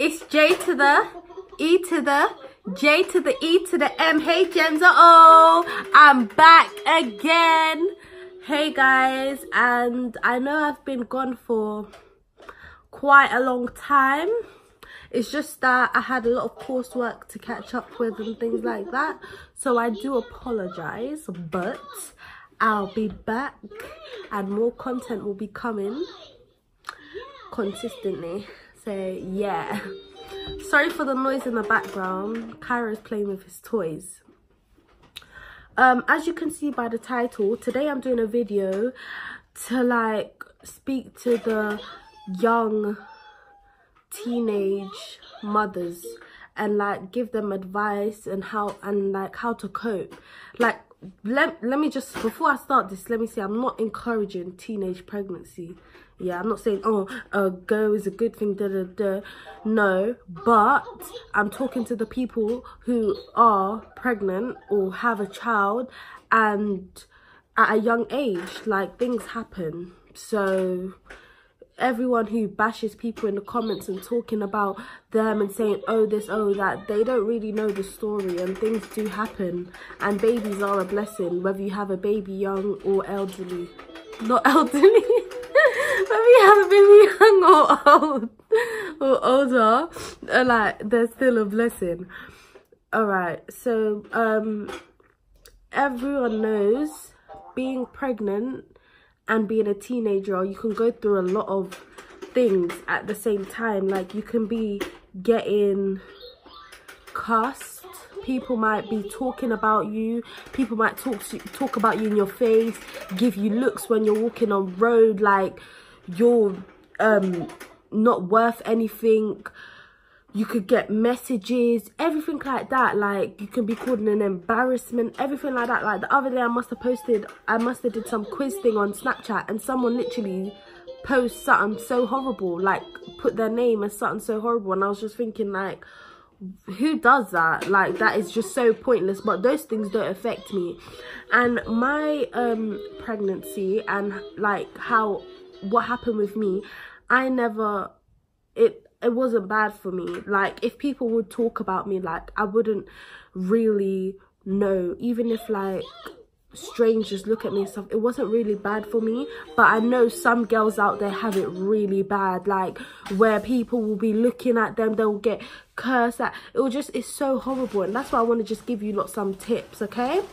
It's J to the E to the J to the E to the M. Hey Gemza, oh, I'm back again. Hey guys, and I know I've been gone for quite a long time. It's just that I had a lot of coursework to catch up with and things like that, so I do apologize, but I'll be back and more content will be coming consistently. So yeah, sorry for the noise in the background. Kyra is playing with his toys. As you can see by the title, today I'm doing a video to like speak to the young teenage mothers and like give them advice and how to cope. Like let me just, before I start this, let me say I'm not encouraging teenage pregnancy. Yeah, I'm not saying, oh, go is a good thing, da da da. No, but I'm talking to the people who are pregnant or have a child and at a young age, like things happen. So everyone who bashes people in the comments and talking about them and saying, oh this, oh that, they don't really know the story, and things do happen, and babies are a blessing, whether you have a baby young or elderly. Not elderly. Whether you have a baby young or old or older, like they're still a blessing. Alright, so everyone knows being pregnant and being a teenager, you can go through a lot of things at the same time. Like you can be getting cussed, people might be talking about you, people might talk about you in your face, give you looks when you're walking on road like you're not worth anything. You could get messages, everything like that. Like you can be called an embarrassment, everything like that. Like the other day I must have did some quiz thing on Snapchat, and someone literally post something so horrible, like put their name as something so horrible, and I was just thinking like, who does that? Like that is just so pointless. But those things don't affect me. And my pregnancy and like what happened with me, it wasn't bad for me. Like if people would talk about me, like I wouldn't really know, even if like strangers look at me and stuff, it wasn't really bad for me. But I know some girls out there have it really bad, like where people will be looking at them, they'll get cursed at. It's so horrible, and that's why I want to just give you some tips, okay?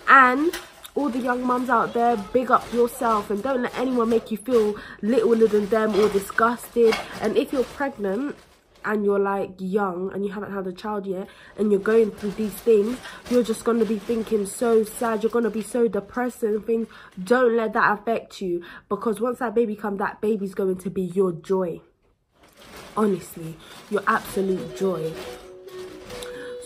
And all the young mums out there, big up yourself and don't let anyone make you feel littler than them or disgusted. And if you're pregnant and you're like young and you haven't had a child yet and you're going through these things, you're just going to be thinking so sad, you're going to be so depressed and things. Don't let that affect you, because once that baby comes, that baby's going to be your joy. Honestly, your absolute joy.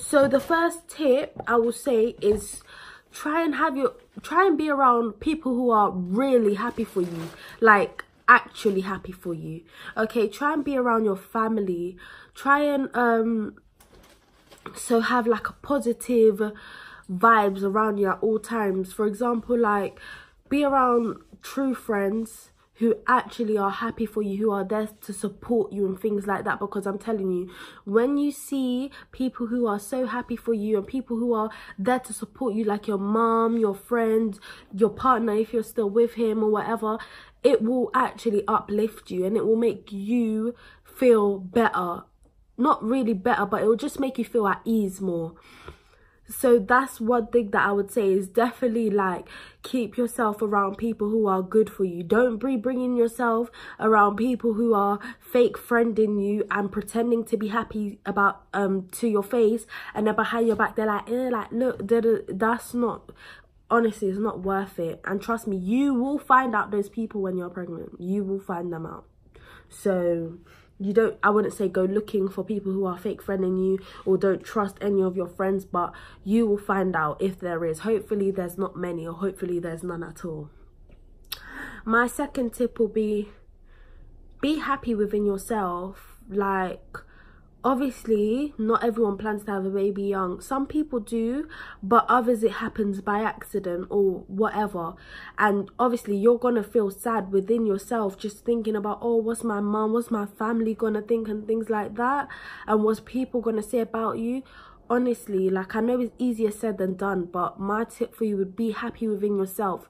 So the first tip I will say is try and be around people who are really happy for you, like actually happy for you. Okay, try and be around your family. Try and so have like a positive vibes around you at all times. For example, like be around true friends who actually are happy for you, who are there to support you and things like that. Because I'm telling you, when you see people who are so happy for you and people who are there to support you, like your mom, your friends, your partner if you're still with him or whatever, it will actually uplift you and it will make you feel better. Not really better, but it will just make you feel at ease more. So that's one thing that I would say, is definitely like keep yourself around people who are good for you. Don't be bringing yourself around people who are fake friending you and pretending to be happy about to your face, and then behind your back they're like, look, that's not, honestly, it's not worth it. And trust me, you will find out those people when you're pregnant. You will find them out. So I wouldn't say go looking for people who are fake friending you, or don't trust any of your friends, but you will find out if there is. Hopefully there's not many, or hopefully there's none at all. My second tip will be happy within yourself. Like obviously not everyone plans to have a baby young. Some people do, but others it happens by accident or whatever. And obviously you're gonna feel sad within yourself, just thinking about, oh, what's my mom, what's my family gonna think, and things like that, and what's people gonna say about you. Honestly, like, I know it's easier said than done, but my tip for you would be happy within yourself.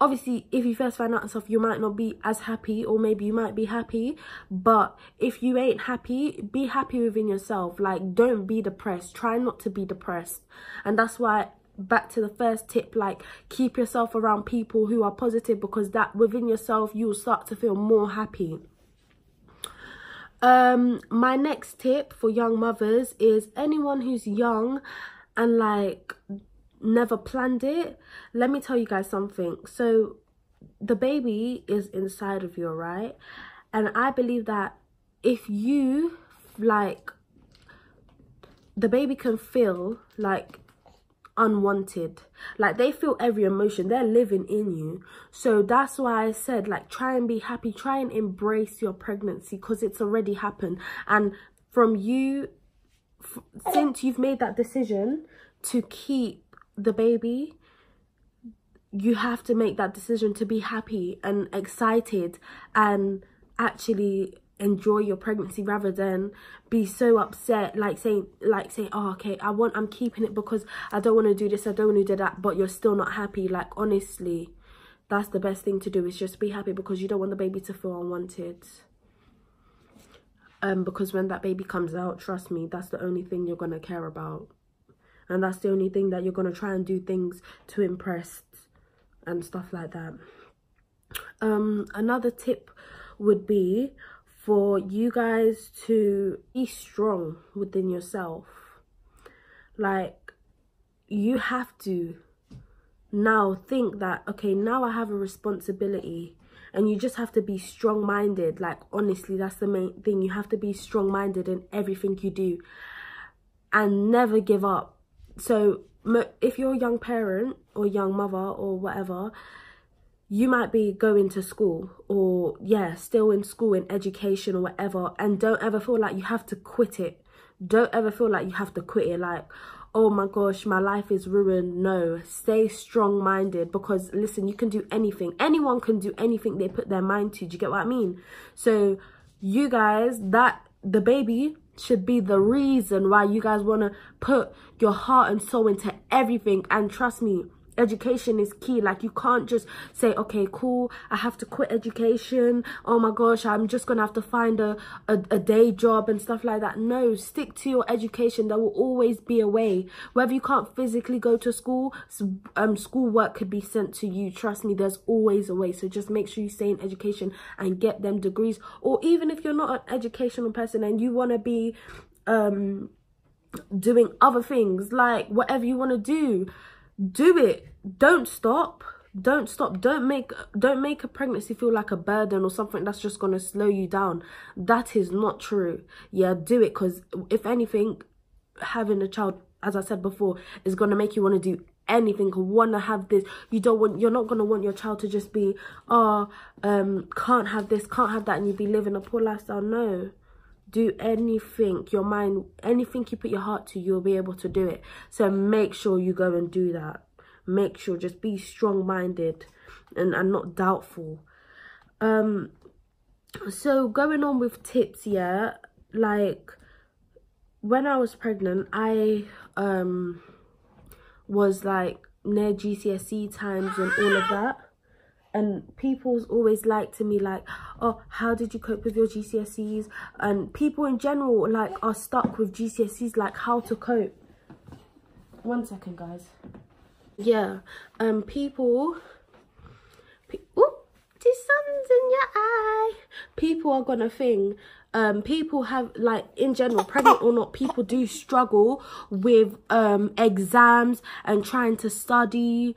Obviously, if you first find out stuff, you might not be as happy, or maybe you might be happy, but if you ain't happy, be happy within yourself. Like, don't be depressed. Try not to be depressed. And that's why, back to the first tip, like, keep yourself around people who are positive, because that within yourself, you will start to feel more happy. My next tip for young mothers is anyone who's young and like never planned it. Let me tell you guys something. So the baby is inside of you, right? And I believe that if you like, the baby can feel like unwanted, like they feel every emotion, they're living in you. So that's why I said, like, try and be happy, try and embrace your pregnancy, because it's already happened. And from you, since you've made that decision to keep the baby, you have to make that decision to be happy and excited and actually enjoy your pregnancy, rather than be so upset, like saying, oh, okay, I'm keeping it because I don't want to do this, I don't want to do that, but you're still not happy. Like, honestly, that's the best thing to do, is just be happy, because you don't want the baby to feel unwanted. Because when that baby comes out, trust me, that's the only thing you're gonna care about, and that's the only thing that you're gonna try and do things to impress and stuff like that. Another tip would be for you guys to be strong within yourself. Like, you have to now think that, okay, now I have a responsibility, and you just have to be strong-minded. Like, honestly, that's the main thing. You have to be strong-minded in everything you do and never give up. So if you're a young parent or young mother or whatever, you might be going to school, or still in school, in education or whatever, and don't ever feel like you have to quit it. Don't ever feel like you have to quit it, like, oh my gosh, my life is ruined. No, stay strong-minded, because listen, you can do anything. Anyone can do anything they put their mind to. Do you get what I mean? So you guys, the baby should be the reason why you guys want to put your heart and soul into everything. And trust me, education is key. Like, you can't just say, okay, cool, I have to quit education, oh my gosh, I'm just gonna have to find a day job and stuff like that. No, stick to your education. There will always be a way. Whether you can't physically go to school, schoolwork could be sent to you. Trust me, there's always a way. So just make sure you stay in education and get them degrees. Or even if you're not an educational person and you want to be doing other things, like whatever you want to do it. Don't stop. Don't make a pregnancy feel like a burden or something that's just gonna slow you down. That is not true. Yeah, do it, because if anything, having a child, as I said before, is gonna make you want to do anything, want to have this. You're not gonna want your child to just be, can't have this, can't have that, and you be living a poor lifestyle. No, do anything, your mind, anything you put your heart to, you'll be able to do it. So make sure you go and do that. Make sure, just be strong-minded and not doubtful. So going on with tips, like, when I was pregnant, I was like near GCSE times and all of that. And people's always like to me, like, oh, how did you cope with your GCSEs? And people in general, like, are stuck with GCSEs, like, how to cope. 1 second, guys. Yeah, people, oh, the sun's in your eye. People are gonna think, people have, like, in general, pregnant or not, people do struggle with exams and trying to study.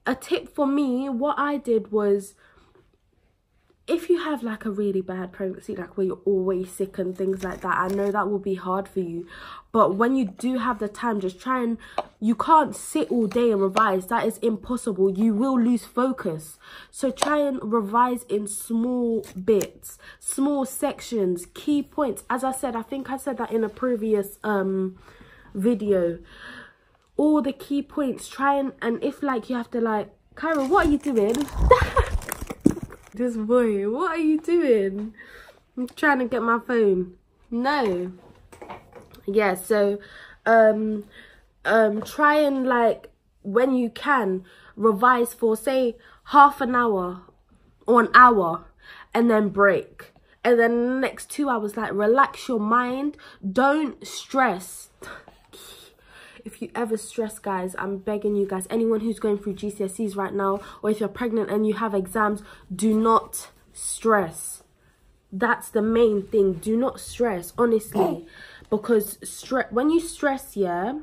A tip for me, what I did was, if you have like a really bad pregnancy, like where you're always sick and things like that, I know that will be hard for you. But when you do have the time, just try and, you can't sit all day and revise. That is impossible. You will lose focus. So try and revise in small bits, small sections, key points. As I said, I think I said that in a previous video. All the key points, try and if like you have to like, Kyra, what are you doing? This boy, what are you doing? I'm trying to get my phone. No. Yeah, so try and like, when you can, revise for say half an hour or an hour and then break. And then the next 2 hours, like, relax your mind. Don't stress. If you ever stress, guys, I'm begging you guys, anyone who's going through GCSEs right now, or if you're pregnant and you have exams, do not stress. That's the main thing. Do not stress, honestly. Because when you stress, yeah,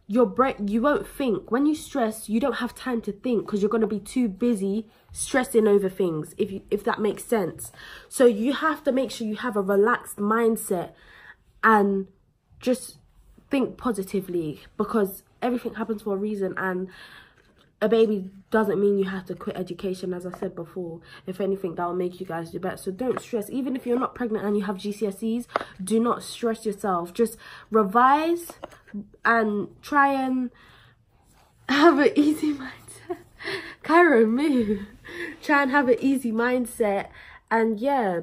your brain, you won't think. When you stress, you don't have time to think because you're going to be too busy stressing over things, if that makes sense. So you have to make sure you have a relaxed mindset and just think positively, because everything happens for a reason, and a baby doesn't mean you have to quit education. As I said before, if anything, that will make you guys do better. So don't stress. Even if you're not pregnant and you have GCSEs, do not stress yourself. Just revise and try and have an easy mindset. Kyra, move. Try and have an easy mindset. And yeah,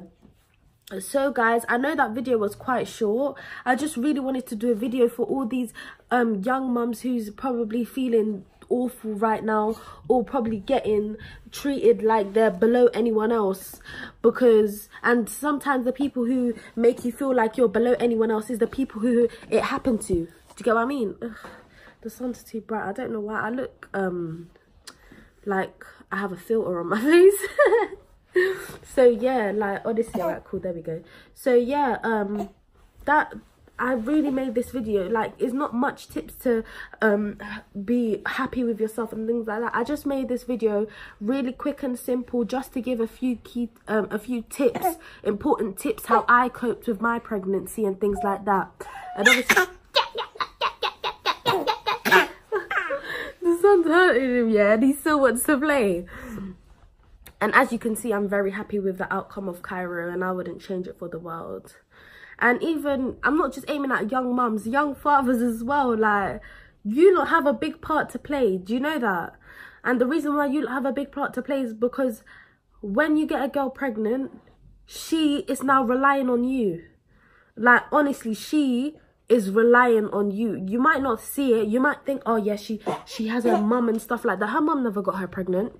so guys, I know that video was quite short. I just really wanted to do a video for all these young mums who's probably feeling awful right now, or probably getting treated like they're below anyone else, because, and sometimes the people who make you feel like you're below anyone else is the people who it happened to. Do you get what I mean? Ugh, the sun's too bright. I don't know why I look like I have a filter on my face. So yeah, like, honestly, alright, cool, there we go. So yeah, that I really made this video, like, it's not much tips to be happy with yourself and things like that. I just made this video really quick and simple, just to give a few key a few tips, important tips, how I coped with my pregnancy and things like that. And obviously the sun's hurting him, yeah, and he still wants to play. And as you can see, I'm very happy with the outcome of Kyra, and I wouldn't change it for the world. And even, I'm not just aiming at young mums, young fathers as well. Like, you lot have a big part to play. Do you know that? And the reason why you have a big part to play is because when you get a girl pregnant, she is now relying on you. Like, honestly, she is relying on you. You might not see it. You might think, oh yeah, she has her mum and stuff like that. Her mum never got her pregnant.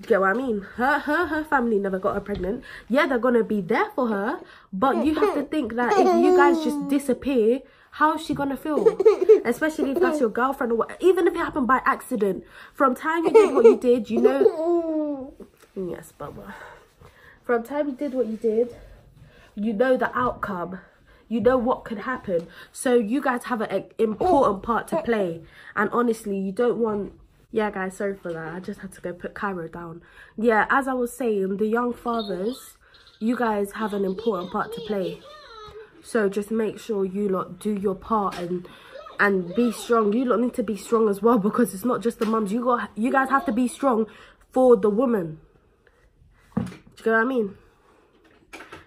Do you get what I mean? Her family never got her pregnant. Yeah, they're gonna be there for her, but you have to think that if you guys just disappear, how is she gonna feel? Especially if that's your girlfriend, or what, even if it happened by accident. From time you did what you did, you know. Yes, Bubba. From time you did what you did, you know the outcome. You know what could happen. So you guys have an important part to play. And honestly, you don't want. Yeah, guys, sorry for that. I just had to go put Kyra down. Yeah, as I was saying, the young fathers, you guys have an important part to play. So just make sure you lot do your part and be strong. You lot need to be strong as well, because it's not just the mums. You guys have to be strong for the woman. Do you get what I mean?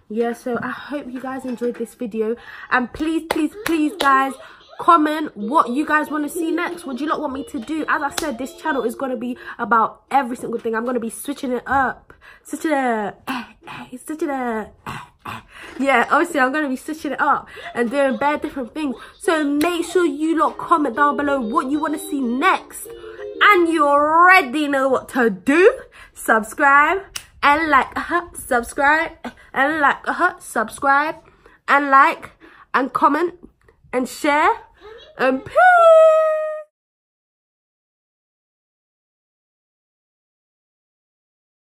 Yeah, so I hope you guys enjoyed this video. And please, please, please, guys, comment what you guys want to see next. What do you lot want me to do? As I said, this channel is going to be about every single thing. I'm going to be switching it up. Switching it yeah, obviously I'm going to be switching it up and doing bare different things. So make sure you lot comment down below what you want to see next. And you already know what to do. Subscribe and like, subscribe and like, subscribe and like and comment and share and peace.